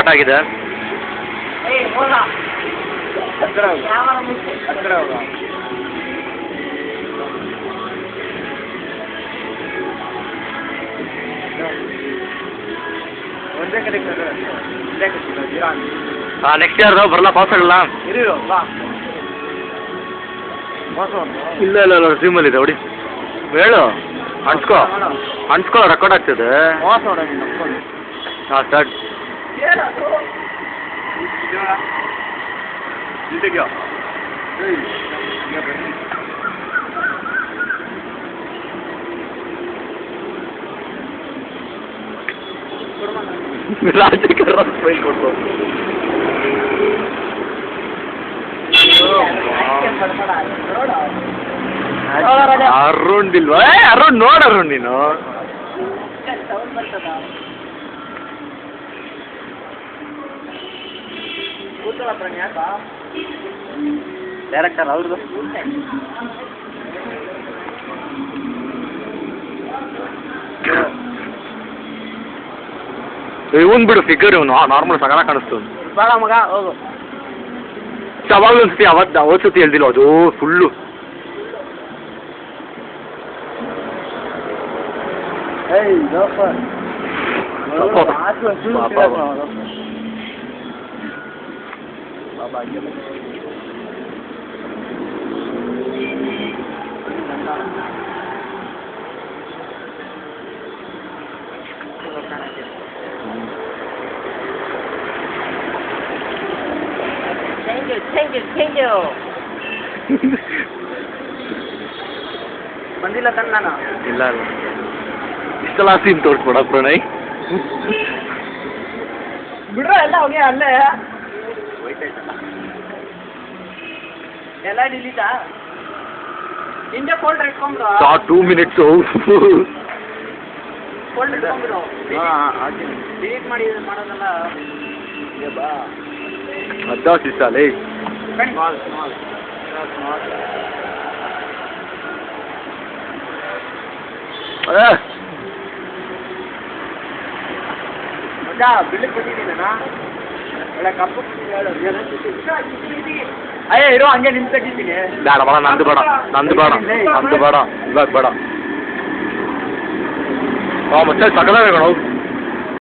Start ಆಗಿದೆ. Next year ಬರಲ್ಲ, pass ಆಗಲ್ಲ. ಇಲ್ಲ ಇಲ್ಲ ಇಲ್ಲ ರಿಸ್ಯೂಮಲ್ಲಿ ಇದೆ, ಹೊಡಿ ಹೇಳು. ಅನ್ಸ್ಕೋ ರೆಕಾರ್ಡ್ ಆಗ್ತದೆ. ಹಾಂ ಸ್ಟಾರ್ಟ್. ರಾಜಕೀಯ ಫೈಲ್ ಕೊಟ್ಟು ಅರುಣ್ ಇಲ್ವಾ? ಅರುಣ್ ನೋಡ ಅರುಣ್ ನೀನು. ಡೈರೆಕ್ಟರ್ ಅವ್ರದ್ದು ಇವನ್ ಬಿಡು ಫಿಗರ್, ಇವನು ನಾರ್ಮಲ್ ಸಗಣ ಕಾಣಿಸ್ತು. ಬೇಡ ಮಗ ಹೋಗು. ಯಾವಾಗಲೂ ಅನ್ಸ್ತಿ, ಅವತ್ತು ಸತಿ ಹೇಳ್ದಿಲ್ಲ ಅದು ಫುಲ್ಲು. ಥ್ಯಾಂಕ್ ಯು ಬಂದಿಲ್ಲ ತಾನೆ ನಾನು? ಇಲ್ಲ ಇಲ್ಲ ಇಷ್ಟೆಲ್ಲ ಸೀನ್ ತೋರಿಸ್ಬೇಡ ಪ್ರಣಯ್. ಬಿಡ್ರ ಎಲ್ಲ ಹೋಗಿ ಅಲ್ಲೇ ಎಲ್ಲ ಡಿಲೀಟಾ? ಇಂಡಿಯಾ ಫೋಲ್ಡರ್ ಇಟ್ಕೊಂಡ್ರು 2 minutes ಫೋಲ್ಡರ್ ಇಟ್ಕೊಂಡ್ರು. ಡಿಲೀಟ್ ಮಾಡಿ ಮಾಡೋದಲ್ಲ. ಬಾ ಅದಾಸ್ ಇಷ್ಟಲೇ ಮಜಾ ಬಿಲ್ಡಿಗೆ ಬಂದಿದ್ದೀನ ಒಳ್ಳೆ ಕಪ್ಪು ಅಯ್ಯ ಇರೋ ಹಂಗೆ ನಿಂತು ತೆಗಿತೀನಿ. ಬೇಡ ಬೇಡ, ನಂದು ಬೇಡ ಇವಾಗ ಬೇಡ. ಹಾಂ ಮತ್ತೆ ಸಕಲ